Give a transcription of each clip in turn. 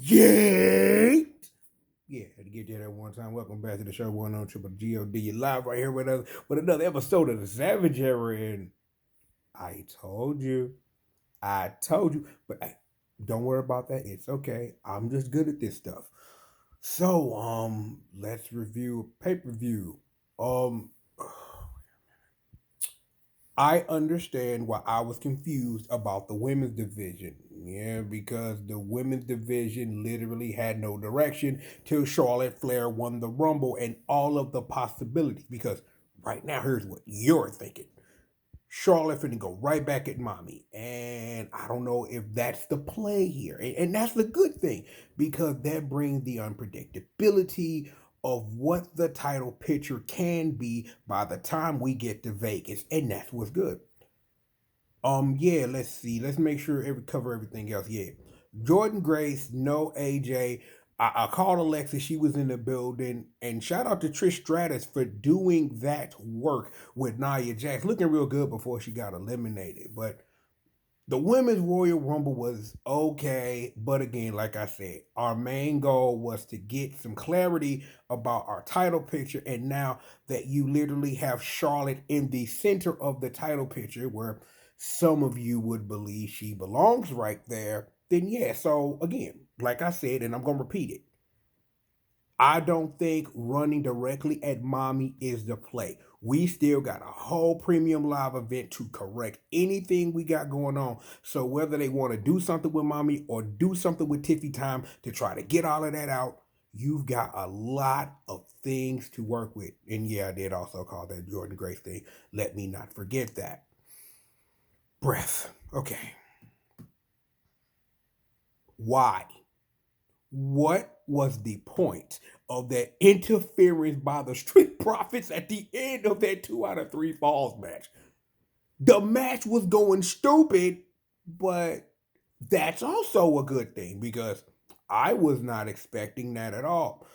YEET! Yeah, had to get that at one time. Welcome back to the show, one on Triple G.O.D. You're live right here with us with another episode of the Savage Era. And I told you, but hey, don't worry about that. It's okay. I'm just good at this stuff. So, let's review pay-per-view. Um, I understand why I was confused about the women's division. Yeah, because the women's division literally had no direction till Charlotte Flair won the Rumble and all of the possibilities. Because right now, here's what you're thinking. Charlotte finna go right back at mommy. And I don't know if that's the play here. And that's the good thing because that brings the unpredictability of what the title picture can be by the time we get to Vegas. And that's what's good. Yeah, let's see. Let's make sure cover everything else. Yeah. Jordan Grace, no AJ. I called Alexa, she was in the building, and shout out to Trish Stratus for doing that work with Nia Jax, looking real good before she got eliminated. But the women's Royal Rumble was okay, but again, like I said, our main goal was to get some clarity about our title picture, and now that you literally have Charlotte in the center of the title picture, where some of you would believe she belongs right there, then yeah. So again, like I said, and I'm gonna repeat it, I don't think running directly at mommy is the play. We still got a whole premium live event to correct anything we got going on. So whether they want to do something with mommy or do something with Tiffy Time to try to get all of that out, you've got a lot of things to work with. And yeah, I did also call that Jordan Grace thing. Let me not forget that. Breath. Okay. Why? What was the point of that interference by the Street Profits at the end of that 2 out of 3 falls match? The match was going stupid, but that's also a good thing because I was not expecting that at all.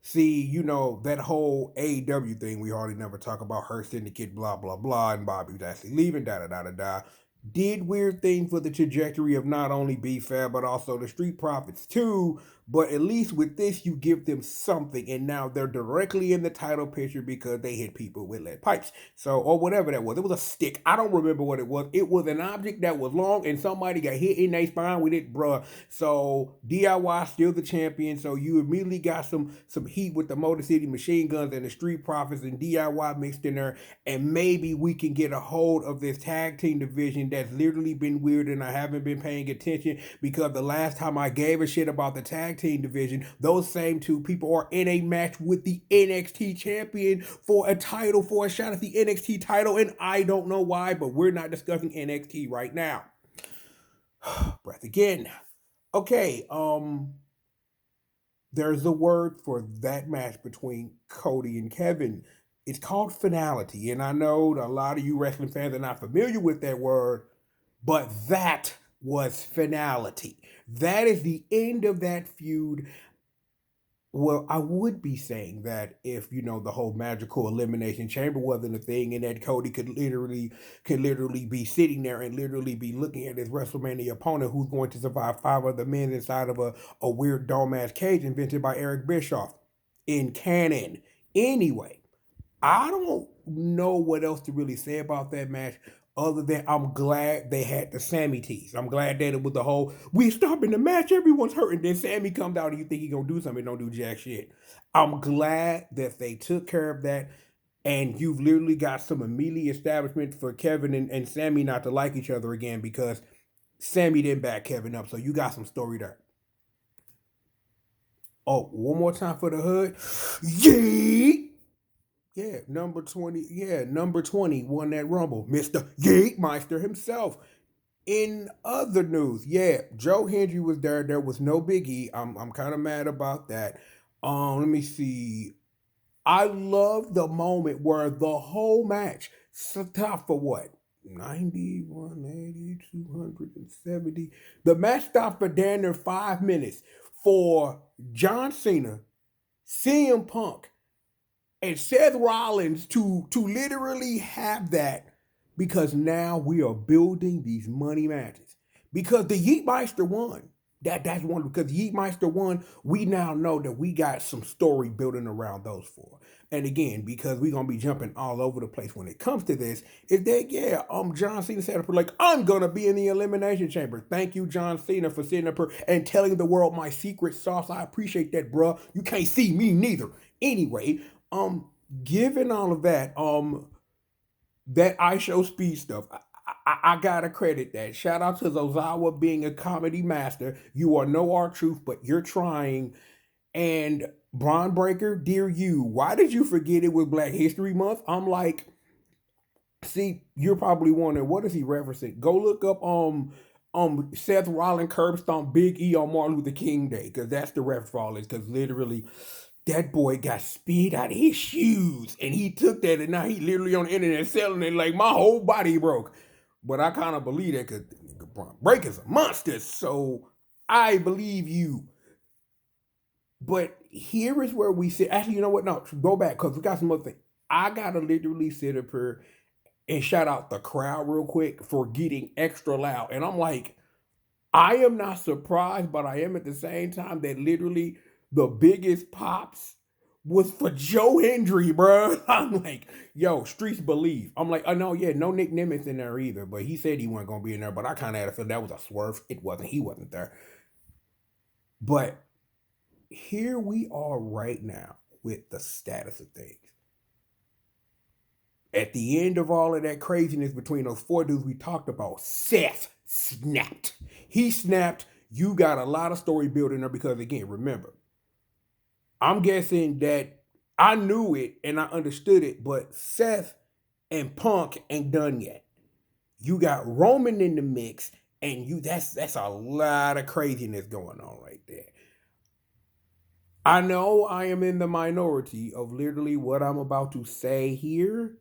See, that whole AEW thing we hardly never talk about, her syndicate, blah, blah, blah, and Bobby Lashley leaving, da, da, da, da, da. Did weird things for the trajectory of not only B-Fab, but also the Street Profits too. But at least with this, you give them something, and now they're directly in the title picture because they hit people with lead pipes. So, or whatever that was. It was a stick. I don't remember what it was. It was an object that was long, and somebody got hit in their spine with it, bruh. So DIY still the champion. So you immediately got some heat with the Motor City Machine Guns and the Street Profits and DIY mixed in there, and maybe we can get a hold of this tag team division that's literally been weird, and I haven't been paying attention because the last time I gave a shit about the tag team division, those same two people are in a match with the NXT champion for a title, for a shot at the NXT title, and I don't know why, but we're not discussing NXT right now. Breath again. Okay, there's a word for that match between Cody and Kevin. It's called finality, and I know a lot of you wrestling fans are not familiar with that word, but that was finality. That is the end of that feud. Well, I would be saying that if the whole magical elimination chamber wasn't a thing, and that Cody could literally be sitting there and literally be looking at his WrestleMania opponent who's going to survive 5 other men inside of a weird dome ass cage invented by Eric Bischoff in canon. Anyway, I don't know what else to really say about that match other than I'm glad they had the Sammy tease. I'm glad that it was the whole, we stopping the match, everyone's hurting. Then Sammy comes out and you think he gonna do something, don't do jack shit. I'm glad that they took care of that, and you've literally got some immediate establishment for Kevin and Sammy not to like each other again because Sammy didn't back Kevin up, so you got some story there. Oh, one more time for the hood. Yeet! Yeah, number 20. Yeah, number 20 won that Rumble. Mr. Yeetmeister himself. In other news, yeah, Joe Hendry was there. There was no Big E. I'm kind of mad about that. Let me see. I love the moment where the whole match stopped for what? 90, 180, 270. The match stopped for damn near 5 minutes for John Cena, CM Punk, and Seth Rollins to literally have that because now we are building these money matches because the Yeetmeister won. That's one because Yeet Meister one, we now know that we got some story building around those four. And again, because we're gonna be jumping all over the place when it comes to this, is that yeah, John Cena said up like I'm gonna be in the elimination chamber. Thank you, John Cena, for sitting up here and telling the world my secret sauce. I appreciate that, bruh. You can't see me neither. Anyway, given all of that, that I show speed stuff. I gotta credit that. Shout out to Zozawa being a comedy master. You are no art truth, but you're trying. And Braun Breaker, dear you, why did you forget it was Black History Month? I'm like, see, you're probably wondering what is he referencing? Go look up Seth Rollins curb stomp Big E on Martin Luther King Day, because that's the reference for all this. Because literally, that boy got speed out of his shoes, and he took that, and now he literally on the internet selling it like my whole body broke. But I kind of believe that because Braun Breaker's a monster, so I believe you. But here is where we sit. Actually, you know what? No, go back because we got some other things. I gotta literally sit up here and shout out the crowd real quick for getting extra loud. And I'm like, I am not surprised, but I am at the same time that literally the biggest pops was for Joe Hendry, bro. I'm like, yo, streets believe. I'm like, oh no, yeah, no Nick Nimitz in there either, but he said he wasn't gonna be in there. But I kind of had a feel that was a swerve. It wasn't. He wasn't there. But here we are right now with the status of things. At the end of all of that craziness between those four dudes we talked about, Seth snapped. He snapped. You got a lot of story building there because, again, remember, I'm guessing that I knew it and I understood it, but Seth and Punk ain't done yet. You got Roman in the mix, and that's a lot of craziness going on right there. I know I am in the minority of literally what I'm about to say here.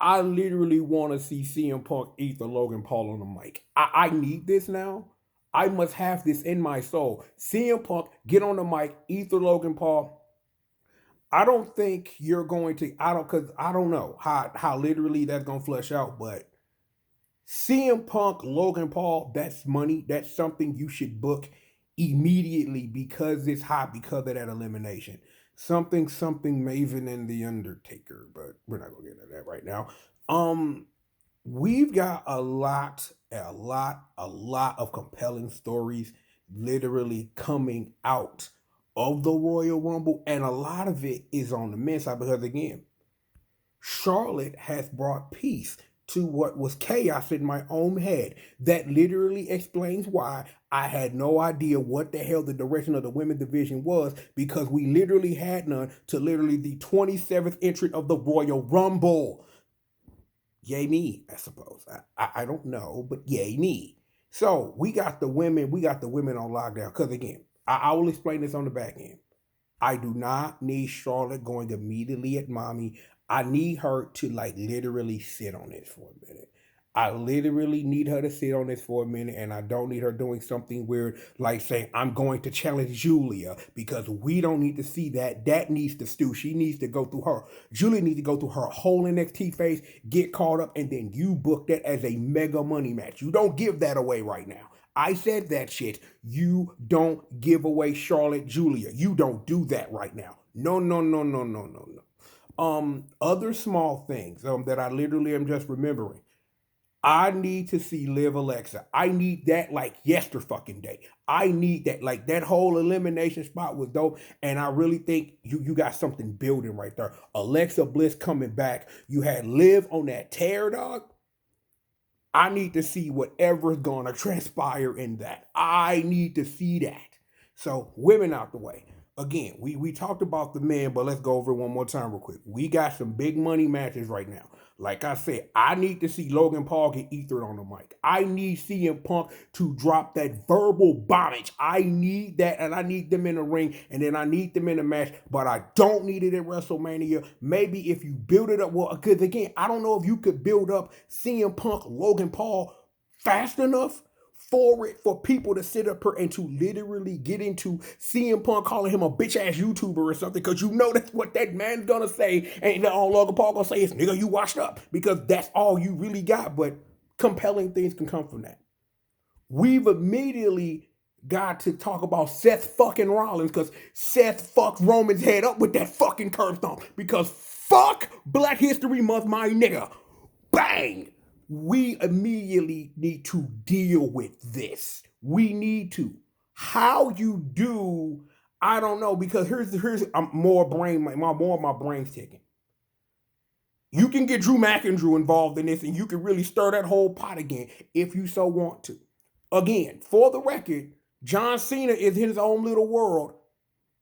I literally want to see CM Punk eat the Logan Paul on the mic. I need this now. I must have this in my soul. CM Punk, get on the mic, eat the Logan Paul. I don't think you're going to, because I don't know how literally that's going to flesh out, but CM Punk, Logan Paul, that's money. That's something you should book immediately because it's hot because of that elimination. Something Maven and the Undertaker, but we're not gonna get into that right now. Um, we've got a lot of compelling stories literally coming out of the Royal Rumble, and a lot of it is on the men's side because again, Charlotte has brought peace to what was chaos in my own head. That literally explains why I had no idea what the hell the direction of the women's division was because we literally had none to literally the 27th entrant of the Royal Rumble. Yay me, I suppose. I don't know, but yay me. So we got the women on lockdown. Because again, I will explain this on the back end. I do not need Charlotte going immediately at mommy. I need her to like literally sit on this for a minute. I literally need her to sit on this for a minute, and I don't need her doing something weird like saying, I'm going to challenge Julia because we don't need to see that. That needs to stew. She needs to go through her. Julia needs to go through her whole NXT phase, get caught up, and then you book that as a mega money match. You don't give that away right now. I said that shit. You don't give away Charlotte Julia. You don't do that right now. No, no, no, no, no, no, no. Other small things that I literally am just remembering. I need to see Liv Alexa. I need that like yester fucking day. I need that. Like that whole elimination spot was dope. And I really think you got something building right there. Alexa Bliss coming back. You had Liv on that tear, dog. I need to see whatever's going to transpire in that. I need to see that. So, women out the way. Again, we talked about the men, but let's go over it one more time real quick. We got some big money matches right now. Like I said, I need to see Logan Paul get ethered on the mic. I need CM Punk to drop that verbal bombage. I need that, and I need them in the ring, and then I need them in a match, but I don't need it at WrestleMania. Maybe if you build it up, well, because again, I don't know if you could build up CM Punk, Logan Paul fast enough for it for people to sit up here and to literally get into CM Punk calling him a bitch ass YouTuber or something because you know that's what that man's gonna say, and all Logan Paul gonna say is nigga you washed up because that's all you really got. But compelling things can come from that. we've immediately got to talk about Seth fucking Rollins because Seth fucked Roman's head up with that fucking curb stomp. Because fuck Black History Month, my nigga. Bang! We immediately need to deal with this. We need to. How you do, I don't know, because here's more of my brain's ticking. You can get Drew McIntyre involved in this, and you can really stir that whole pot again if you so want to. Again, for the record, John Cena is his own little world.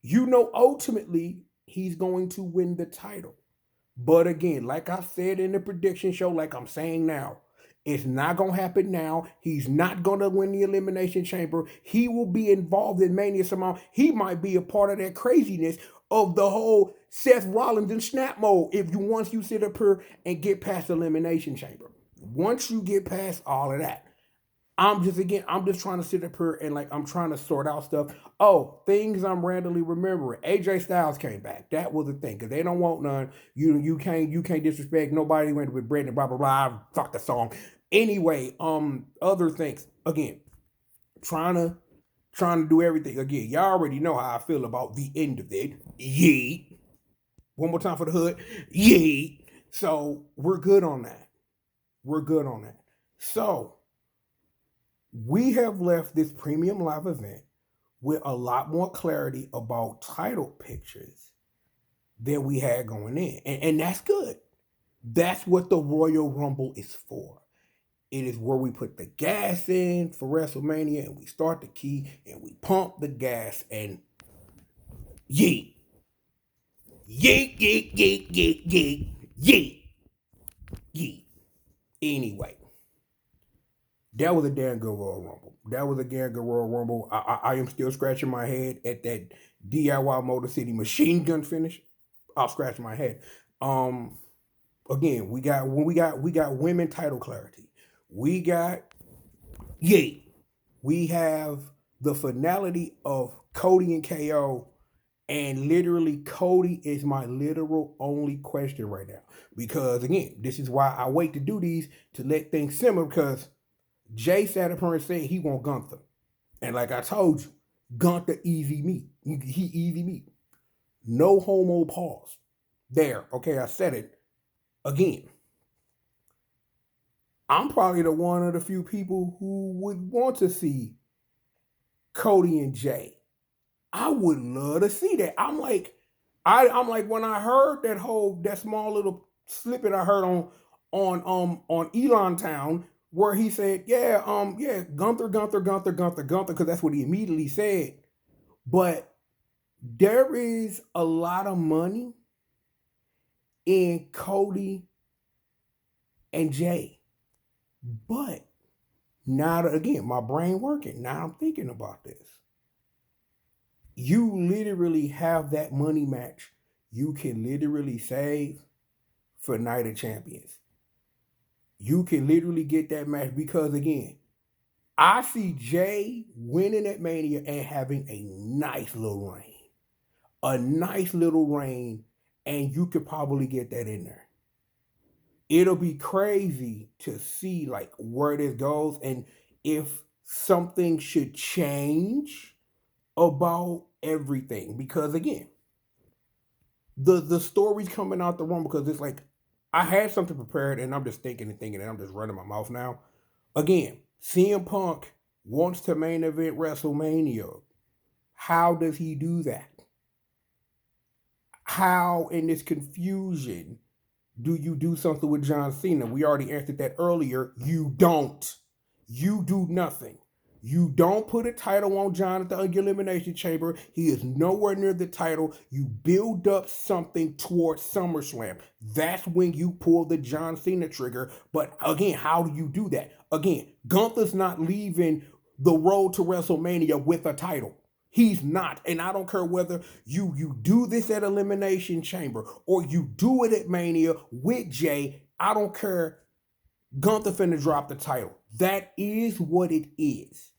You know, ultimately, he's going to win the title. But again, like I said in the prediction show, like I'm saying now, it's not going to happen now. He's not going to win the Elimination Chamber. He will be involved in Mania somehow. He might be a part of that craziness of the whole Seth Rollins and Snap mode once you sit up here and get past the Elimination Chamber. Once you get past all of that, I'm just trying to sit up here and like I'm trying to sort out stuff. Oh, things I'm randomly remembering. AJ Styles came back. That was the thing because they don't want none. You can't disrespect nobody. Went with Brandon. Blah blah blah. Fuck the song. Anyway, other things again. Trying to do everything again. Y'all already know how I feel about the end of it. Yeet. One more time for the hood. Yeet. So we're good on that. We're good on that. So we have left this premium live event with a lot more clarity about title pictures than we had going in. And that's good. That's what the Royal Rumble is for. It is where we put the gas in for WrestleMania and we start the key and we pump the gas and yeet. Yeet, yeet, yeet, yeet, yeet, yeet, yeet. Anyway, that was a damn good Royal Rumble. That was a damn good Royal Rumble. I am still scratching my head at that DIY Motor City machine gun finish. I'll scratch my head. Again, we got women title clarity. We got we have the finality of Cody and KO, and literally Cody is my literal only question right now. Because again, this is why I wait to do these to let things simmer because Jay sat up here and said he want Gunther. And like I told you, Gunther easy meat. He easy meat. No homo pause. There. Okay, I said it. Again, I'm probably the one of the few people who would want to see Cody and Jay. I would love to see that. I'm like when I heard that small little snippet I heard on Elon Town where he said, Gunther, because that's what he immediately said. But there is a lot of money in Cody and Jay. But now, again, my brain working. Now I'm thinking about this. You literally have that money match you can literally save for Night of Champions. You can literally get that match because, again, I see Jay winning at Mania and having a nice little reign. A nice little reign, and you could probably get that in there. It'll be crazy to see like where this goes and if something should change about everything. Because again, the story's coming out the room because it's like I had something prepared and I'm just thinking and I'm just running my mouth now. Again, CM Punk wants to main event WrestleMania. How does he do that? How in this confusion do you do something with John Cena? We already answered that earlier. You don't. You do nothing. You don't put a title on John at the Elimination Chamber. He is nowhere near the title. You build up something towards SummerSlam. That's when you pull the John Cena trigger. But again, how do you do that? Again, Gunther's not leaving the road to WrestleMania with a title. He's not. And I don't care whether you do this at Elimination Chamber or you do it at Mania with Jay. I don't care. Gunther finna drop the title. That is what it is.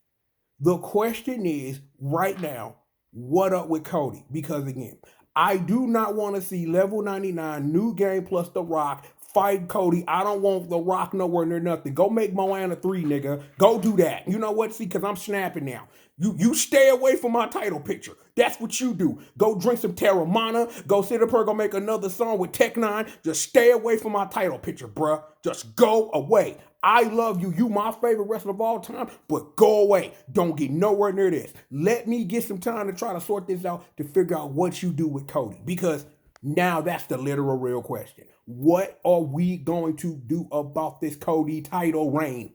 The question is, right now, what up with Cody? Because again, I do not want to see Level 99, New Game plus The Rock fight Cody. I don't want The Rock nowhere near nothing. Go make Moana 3, nigga. Go do that. You know what? See, because I'm snapping now. You stay away from my title picture. That's what you do. Go drink some Terramana. Go sit up here, go make another song with Tech Nine. Just stay away from my title picture, bruh. Just go away. I love you. You my favorite wrestler of all time, but go away. Don't get nowhere near this. Let me get some time to try to sort this out to figure out what you do with Cody. Because now that's the literal real question. What are we going to do about this Cody title reign?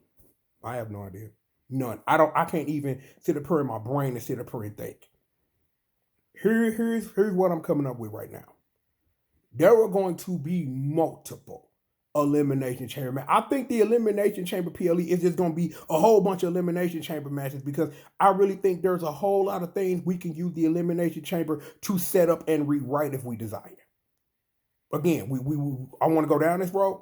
I have no idea. None. I can't even sit up here in my brain and sit up here and think. Here's what I'm coming up with right now. There are going to be multiple elimination chamber matches. I think the elimination chamber PLE is just going to be a whole bunch of elimination chamber matches because I really think there's a whole lot of things we can use the elimination chamber to set up and rewrite if we desire. Again, I want to go down this road.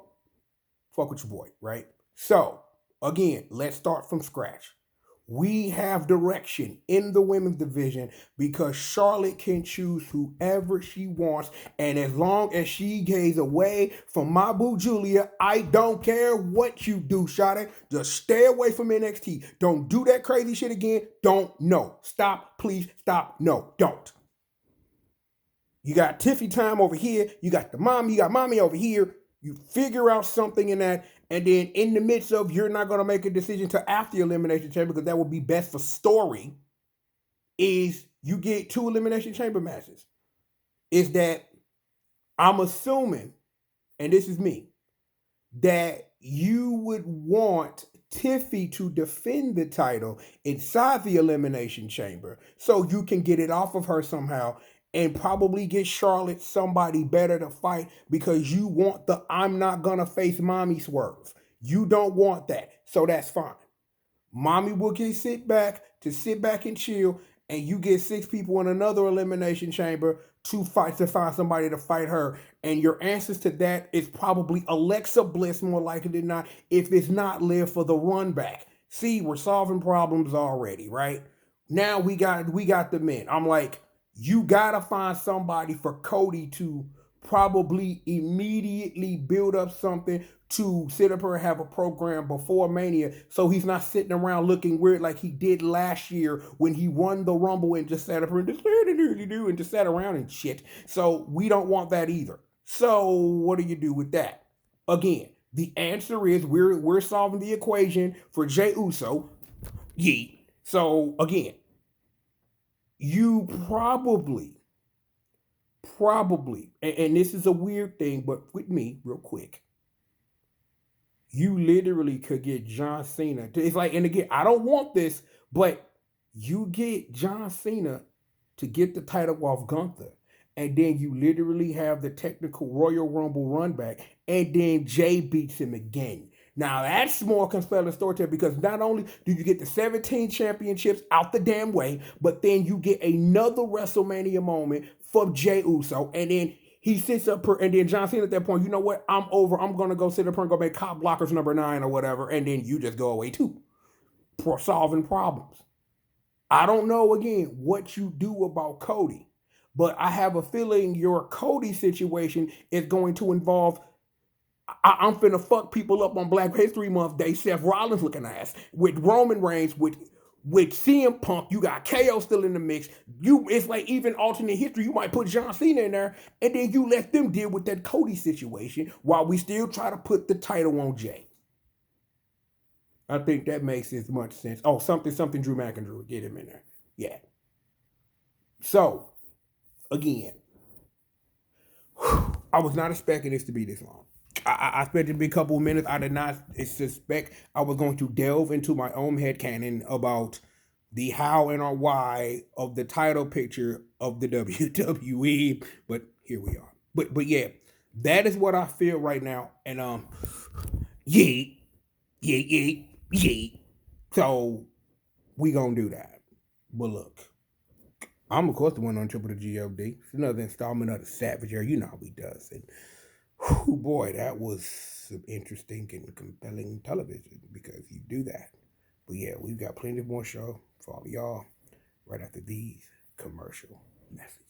Fuck with your boy, right? So, again, let's start from scratch. We have direction in the women's division because Charlotte can choose whoever she wants. And as long as she gaze away from my boo Julia, I don't care what you do, Charlotte. Just stay away from NXT. Don't do that crazy shit again. Don't. No. Stop. Please stop. No. Don't. You got Tiffy time over here. You got mommy over here. You figure out something in that, and then in the midst of you're not going to make a decision till after the elimination chamber because that would be best for story, is you get 2 elimination chamber matches. Is that I'm assuming, and this is me, that you would want Tiffy to defend the title inside the elimination chamber so you can get it off of her somehow and probably get Charlotte somebody better to fight because you want the I'm not gonna face mommy swerve. You don't want that. So that's fine. Mommy will get sit back and chill, and you get 6 people in another elimination chamber to find somebody to fight her. And your answers to that is probably Alexa Bliss, more likely than not, if it's not Liv for the run back. See, we're solving problems already, right? Now we got the men. I'm like, you gotta find somebody for Cody to probably immediately build up something to sit up here and have a program before Mania so he's not sitting around looking weird like he did last year when he won the Rumble and just sat up here and just sat around and shit. So we don't want that either. So what do you do with that? Again, the answer is we're solving the equation for Jey Uso. Yeet. So again, you probably, and this is a weird thing, but with me, real quick, you literally could get John Cena. It's like, and again, I don't want this, but you get John Cena to get the title off Gunther. And then you literally have the technical Royal Rumble run back. And then Jay beats him again. Now that's more compelling storytelling because not only do you get the 17 championships out the damn way, but then you get another WrestleMania moment for Jey Uso. And then he sits up and then John Cena at that point, you know what? I'm over. I'm going to go sit up and go make Cop Blockers number 9 or whatever. And then you just go away too. For solving problems. I don't know, again, what you do about Cody. But I have a feeling your Cody situation is going to involve I'm finna fuck people up on Black History Month Day, Seth Rollins looking ass, with Roman Reigns, with CM Punk. You got KO still in the mix. It's like even alternate history. You might put John Cena in there, and then you let them deal with that Cody situation while we still try to put the title on Jay. I think that makes as much sense. Oh, something Drew McIntyre, get him in there. Yeah. So, again, I was not expecting this to be this long. I expected it to be a couple of minutes. I did not suspect I was going to delve into my own headcanon about the how and or why of the title picture of the WWE. But here we are. But yeah, that is what I feel right now. And yeet. So we gonna do that. But look, I'm of course the one on Triple the G.O.D. It's another installment of the Savage Era. You know how he does. And whew, boy, that was some interesting and compelling television because you do that. But yeah, we've got plenty more show for all of y'all right after these commercial messages.